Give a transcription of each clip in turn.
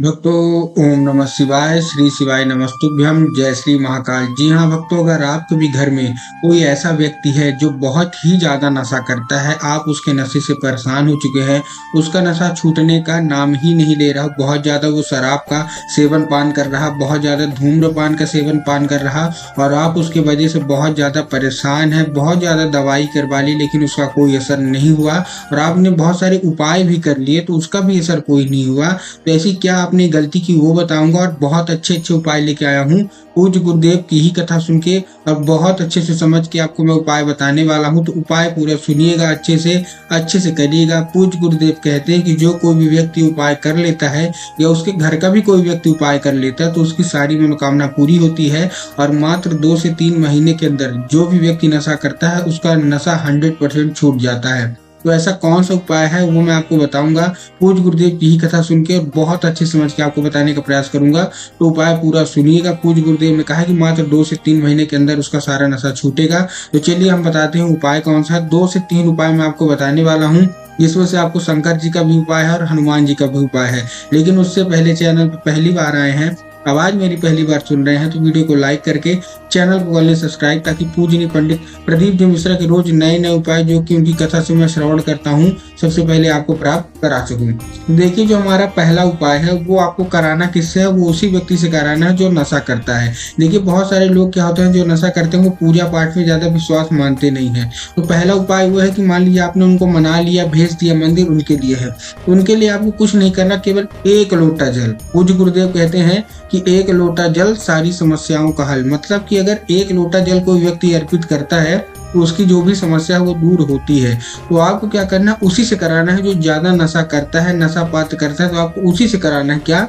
भक्तों, ओम नमः शिवाय, श्री शिवाय नमस्तुभ्यं, जय श्री महाकाल। जी हाँ भक्तों, अगर आपके भी घर में कोई ऐसा व्यक्ति है जो बहुत ही ज्यादा नशा करता है, आप उसके नशे से परेशान हो चुके हैं, उसका नशा छूटने का नाम ही नहीं ले रहा, बहुत ज्यादा वो शराब का सेवन पान कर रहा, बहुत ज्यादा धूम्रपान का सेवन पान कर रहा और आप उसके वजह से बहुत ज्यादा परेशान है, बहुत ज्यादा दवाई करवा ली लेकिन उसका कोई असर नहीं हुआ और आपने बहुत सारे उपाय भी कर लिए तो उसका भी असर कोई नहीं हुआ। तो ऐसी क्या आपने गलती की वो बताऊंगा और बहुत अच्छे अच्छे उपाय लेके आया हूँ। पूज्य गुरुदेव की ही कथा सुन के और बहुत अच्छे से समझ के आपको मैं उपाय बताने वाला हूँ, तो उपाय पूरा सुनिएगा, अच्छे से करिएगा। पूज्य गुरुदेव कहते हैं कि जो कोई भी व्यक्ति उपाय कर लेता है या उसके घर का भी कोई व्यक्ति उपाय कर लेता है तो उसकी सारी मनोकामना पूरी होती है और मात्र 2 से 3 महीने के अंदर जो भी व्यक्ति नशा करता है उसका नशा 100% छूट जाता है। तो ऐसा कौन सा उपाय है वो मैं आपको बताऊंगा। पूज्य गुरुदेव की ही कथा सुन के और बहुत अच्छे समझ के आपको बताने का प्रयास करूंगा, तो उपाय पूरा सुनिएगा। पूज्य गुरुदेव ने कहा है कि मात्र 2 से 3 महीने के अंदर उसका सारा नशा छूटेगा। तो चलिए हम बताते हैं उपाय कौन सा है। 2 से 3 उपाय मैं आपको बताने वाला हूँ, जिसमें से आपको शंकर जी का भी उपाय है और हनुमान जी का भी उपाय है। लेकिन उससे पहले चैनल पर पहली बार आए हैं, आवाज मेरी पहली बार सुन रहे हैं, तो वीडियो को लाइक करके चैनल को कर लें सब्सक्राइब, ताकि पूजनीय पंडित प्रदीप जी मिश्रा के रोज नए नए उपाय जो कि उनकी कथा से मैं श्रवण करता हूँ सबसे पहले आपको प्राप्त करा सकूं। देखिए, जो हमारा पहला उपाय है वो आपको कराना किससे है, वो उसी व्यक्ति से कराना है जो नशा करता है। देखिए, बहुत सारे लोग क्या होते हैं जो नशा करते हैं वो पूजा पाठ में ज्यादा विश्वास मानते नहीं है। तो पहला उपाय वो है कि मान लीजिए आपने उनको मना लिया, भेज दिया मंदिर, उनके लिए है, उनके लिए आपको कुछ नहीं करना, केवल 1 लोटा जल। पूज्य गुरुदेव कहते हैं कि 1 लोटा जल सारी समस्याओं का हल। मतलब कि अगर 1 लोटा जल कोई व्यक्ति अर्पित करता है तो उसकी जो भी समस्या है वो दूर होती है। तो आपको क्या करना है, उसी से कराना है जो ज्यादा नशा करता है, नशा पात्र करता है, तो आपको उसी से कराना है। क्या,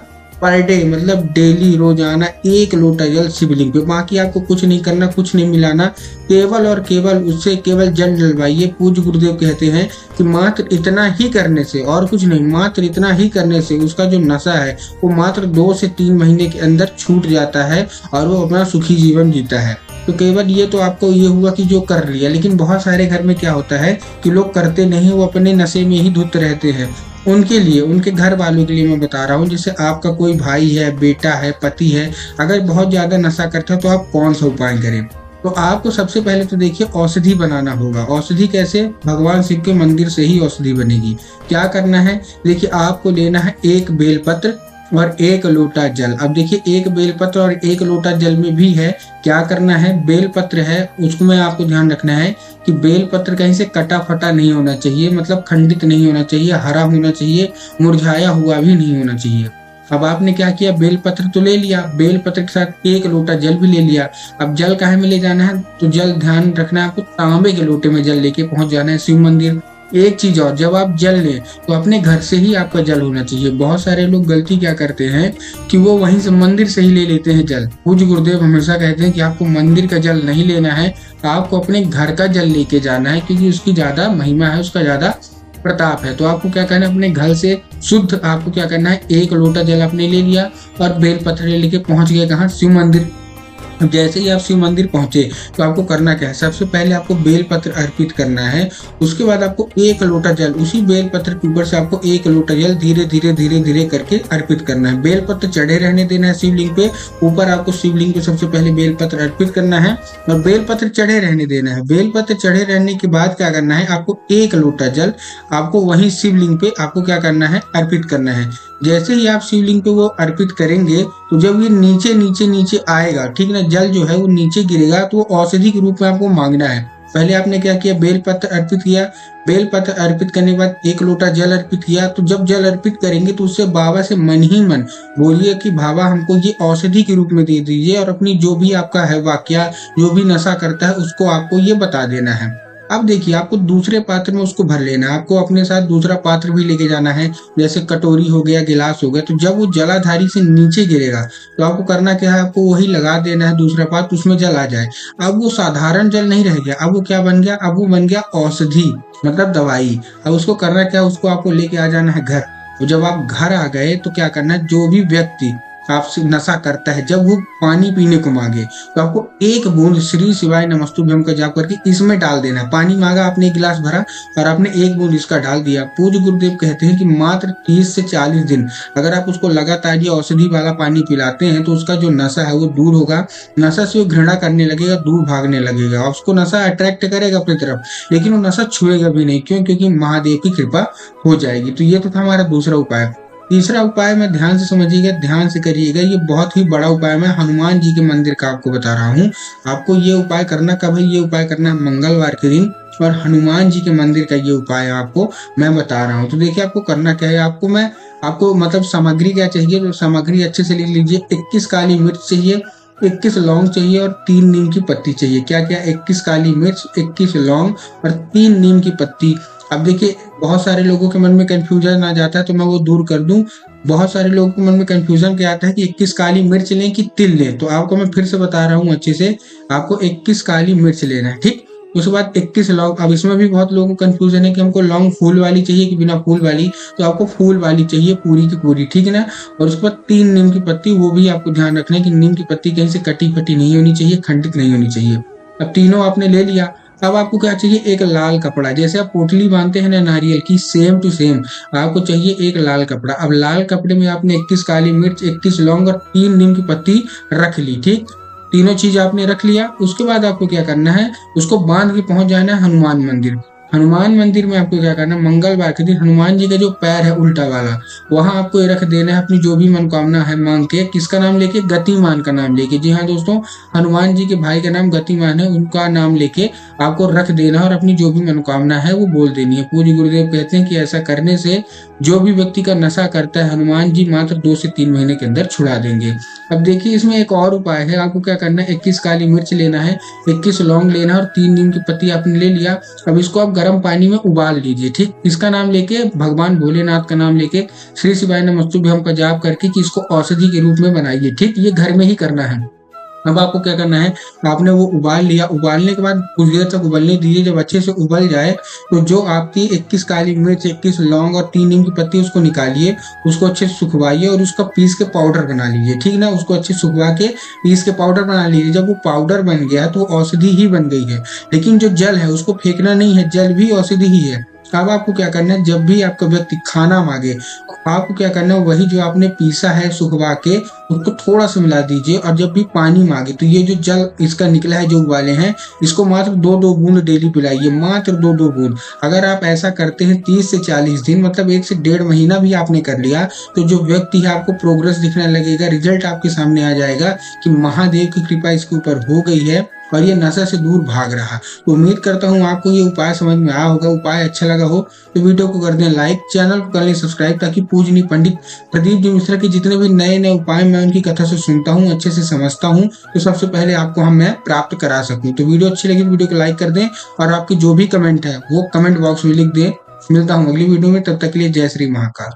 पर डे, मतलब डेली रोजाना 1 लोटा जल शिवलिंग पे। बाकी आपको कुछ नहीं करना, कुछ नहीं मिलाना, केवल और केवल उससे केवल जल डलवाइए। पूज्य गुरुदेव कहते हैं कि मात्र इतना ही करने से, और कुछ नहीं, मात्र इतना ही करने से उसका जो नशा है वो मात्र 2 से 3 महीने के अंदर छूट जाता है और वो अपना सुखी जीवन जीता है। तो केवल ये तो आपको ये हुआ कि जो कर लिया, लेकिन बहुत सारे घर में क्या होता है कि लोग करते नहीं, वो अपने नशे में ही धुत रहते हैं। उनके लिए, उनके घर वालों के लिए मैं बता रहा हूँ, जैसे आपका कोई भाई है, बेटा है, पति है, अगर बहुत ज्यादा नशा करता है तो आप कौन सा उपाय करें। तो आपको सबसे पहले तो देखिए औषधि बनाना होगा। औषधि कैसे, भगवान शिव के मंदिर से ही औषधि बनेगी। क्या करना है, देखिए आपको लेना है 1 बेलपत्र और 1 लोटा जल। अब देखिए 1 बेलपत्र और 1 लोटा जल में भी है क्या करना है, बेलपत्र है उसको में आपको ध्यान रखना है कि बेलपत्र कहीं से कटा फटा नहीं होना चाहिए, मतलब खंडित नहीं होना चाहिए, हरा होना चाहिए, मुरझाया हुआ भी नहीं होना चाहिए। अब आपने क्या किया, बेलपत्र तो ले लिया, बेलपत्र के साथ 1 लोटा जल भी ले लिया। अब जल काहे में ले जाना है, तो जल ध्यान रखना है आपको तांबे के लोटे में जल लेके पहुंच जाना है शिव मंदिर। एक चीज और, जब आप जल लें तो अपने घर से ही आपका जल होना चाहिए। बहुत सारे लोग गलती क्या करते हैं कि वो वहीं से मंदिर से ही ले लेते हैं जल। पूज्य गुरुदेव हमेशा कहते हैं कि आपको मंदिर का जल नहीं लेना है, आपको अपने घर का जल लेके जाना है, क्योंकि उसकी ज्यादा महिमा है, उसका ज्यादा प्रताप है। तो आपको क्या करना है, अपने घर से शुद्ध आपको क्या करना है, 1 लोटा जल आपने ले लिया और बेलपत्र लेके पहुंच गए कहाँ, शिव मंदिर। जैसे ही आप शिव मंदिर पहुंचे तो आपको करना क्या है, सबसे पहले आपको बेलपत्र अर्पित करना है। उसके बाद आपको 1 लोटा जल, उसी बेलपत्र के ऊपर से आपको 1 लोटा जल धीरे धीरे करके अर्पित करना है। बेलपत्र चढ़े रहने देना है शिवलिंग पे, ऊपर आपको शिवलिंग पे सबसे पहले बेलपत्र अर्पित करना है और बेलपत्र चढ़े रहने देना है। बेलपत्र चढ़े रहने के बाद क्या करना है, आपको 1 लोटा जल आपको वही शिवलिंग पे आपको क्या करना है, अर्पित करना है। जैसे ही आप शिवलिंग पे वो अर्पित करेंगे तो जब ये नीचे आएगा, ठीक ना, जल जो है वो नीचे गिरेगा, तो वो औषधि के रूप में आपको मांगना है। पहले आपने क्या किया, बेलपत्र अर्पित किया, बेलपत्र अर्पित करने के बाद 1 लोटा जल अर्पित किया। तो जब जल अर्पित करेंगे तो उससे बाबा से मन ही मन बोलिए कि बाबा हमको ये औषधि के रूप में दे दीजिए, और अपनी जो भी आपका है वाक्या, जो भी नशा करता है उसको आपको ये बता देना है। अब देखिए, आपको दूसरे पात्र में उसको भर लेना है, आपको अपने साथ दूसरा पात्र भी लेके जाना है, जैसे कटोरी हो गया, गिलास हो गया। तो जब वो जलाधारी से नीचे गिरेगा तो आपको करना क्या है, आपको वही लगा देना है दूसरा पात्र, उसमें जल आ जाए। अब वो साधारण जल नहीं रह गया, अब वो क्या बन गया, अब वो बन गया औषधि, मतलब दवाई। अब उसको करना क्या, उसको आपको लेके आ जाना है घर। तो जब आप घर आ गए तो क्या करना है, जो भी व्यक्ति आपसे नशा करता है, जब वो पानी पीने को मांगे तो आपको एक बूंद श्री शिवाय नमस्तुभ्यम का जाप करके इसमें डाल देना है। पानी मांगा आपने, एक गिलास भरा और आपने एक बूंद इसका डाल दिया। पूज्य गुरुदेव कहते हैं कि मात्र 30 से 40 दिन अगर आप उसको लगातार ये औषधि वाला पानी पिलाते हैं तो उसका जो नशा है वो दूर होगा। नशा से वो घृणा करने लगेगा, दूर भागने लगेगा और उसको नशा अट्रैक्ट करेगा अपनी तरफ, लेकिन वो नशा छुएगा भी नहीं। क्यों? क्योंकि महादेव की कृपा हो जाएगी। तो ये तो था हमारा दूसरा उपाय। तीसरा उपाय मैं ध्यान से समझिएगा, ध्यान से करिएगा, ये बहुत ही बड़ा उपाय मैं हनुमान जी के मंदिर का आपको बता रहा हूँ। आपको ये उपाय करना कब है? ये उपाय करना है मंगलवार के दिन और हनुमान जी के मंदिर का ये उपाय आपको मैं बता रहा हूँ। तो देखिए आपको करना क्या है, आपको मतलब सामग्री क्या चाहिए, तो सामग्री अच्छे से लिख लीजिए। 21 काली मिर्च चाहिए, 21 लौंग चाहिए और 3 नीम की पत्ती चाहिए। क्या क्या? 21 काली मिर्च, 21 लौंग और 3 नीम की पत्ती। अब देखिए बहुत सारे लोगों के मन में कंफ्यूजन आ जाता है, तो मैं वो दूर कर दूं। बहुत सारे लोगों के मन में कंफ्यूजन क्या आता है कि 21 काली मिर्च लें कि तिल लें, तो आपको मैं फिर से बता रहा हूँ अच्छे से। आपको 21 काली मिर्च लेना है, ठीक। उसके बाद 21 लौंग। अब इसमें भी बहुत लोगों को कंफ्यूजन है कि हमको लौंग फूल वाली चाहिए कि बिना फूल वाली, तो आपको फूल वाली चाहिए पूरी की पूरी, ठीक है ना। और उसके बाद 3 नीम की पत्ती, वो भी आपको ध्यान रखना है कि नीम की पत्ती कहीं से कटी फटी नहीं होनी चाहिए, खंडित नहीं होनी चाहिए। अब तीनों आपने ले लिया। अब आपको क्या चाहिए? एक लाल कपड़ा, जैसे आप पोटली बांधते हैं ना नारियल की, सेम टू सेम आपको चाहिए एक लाल कपड़ा। अब लाल कपड़े में आपने 21 काली मिर्च, 21 लौंग और 3 नीम की पत्ती रख ली, ठीक। तीनों चीज आपने रख लिया। उसके बाद आपको क्या करना है, उसको बांध के पहुंच जाना है हनुमान मंदिर। हनुमान मंदिर में आपको क्या करना है, मंगलवार के दिन हनुमान जी का जो पैर है उल्टा वाला, वहां आपको ये रख देना है अपनी जो भी मनोकामना है मांग के। किसका नाम लेके? गतिमान का नाम लेके। जी हाँ दोस्तों, हनुमान जी के भाई का नाम गतिमान है, उनका नाम लेके आपको रख देना और अपनी जो भी मनोकामना है वो बोल देनी है। पूज्य गुरुदेव कहते हैं कि ऐसा करने से जो भी व्यक्ति का नशा करता है, हनुमान जी मात्र 2 से 3 महीने के अंदर छुड़ा देंगे। अब देखिए इसमें एक और उपाय है। आपको क्या करना है, 21 काली मिर्च लेना है, 21 लौंग लेना है और 3 नीम की पत्ती आपने ले लिया। अब इसको आप गर्म पानी में उबाल लीजिए, ठीक। इसका नाम लेके, भगवान भोलेनाथ का नाम लेके श्री शिवाय नमस्तुभ्यम का जाप करके कि इसको औषधि के रूप में बनाइए, ठीक। ये घर में ही करना है। अब आपको क्या करना है, आपने वो उबाल लिया। उबालने के बाद कुछ देर तक उबलने दीजिए। जब अच्छे से उबल जाए तो जो आपकी 21 काली मिर्च, 21 लौंग और 3 नीम की पत्ती, उसको निकालिए, उसको अच्छे से सुखवाइए और उसका पीस के पाउडर बना लीजिए, ठीक ना। उसको अच्छे सुखवा के पीस के पाउडर बना लीजिए। जब वो पाउडर बन गया तो औषधि ही बन गई है, लेकिन जो जल है उसको फेंकना नहीं है, जल भी औषधि ही है। अब आपको क्या करना है, जब भी आपका व्यक्ति खाना मांगे, आपको क्या करना है, वही जो आपने पीसा है सुखवा के उसको थोड़ा सा मिला दीजिए। और जब भी पानी मांगे तो ये जो जल इसका निकला है जो उबाले हैं, इसको मात्र 2-2 बूंद डेली पिलाइए, मात्र 2-2 बूंद। अगर आप ऐसा करते हैं 30 से 40 दिन, मतलब 1 से 1.5 महीना भी आपने कर लिया, तो जो व्यक्ति है आपको प्रोग्रेस दिखने लगेगा, रिजल्ट आपके सामने आ जाएगा कि महादेव की कृपा इसके ऊपर हो गई है और ये नशा से दूर भाग रहा। तो उम्मीद करता हूँ आपको ये उपाय समझ में आया होगा। उपाय अच्छा लगा हो तो वीडियो को कर दें लाइक, चैनल को कर लें सब्सक्राइब, ताकि पूजनीय पंडित प्रदीप जी मिश्रा के जितने भी नए नए उपाय मैं उनकी कथा से सुनता हूँ, अच्छे से समझता हूँ, तो सबसे पहले आपको मैं प्राप्त करा सकूँ। तो वीडियो अच्छी लगी वीडियो को लाइक कर दें और आपकी जो भी कमेंट है वो कमेंट बॉक्स में लिख दें। मिलता हूँ अगली वीडियो में, तब तक के लिए जय श्री महाकाल।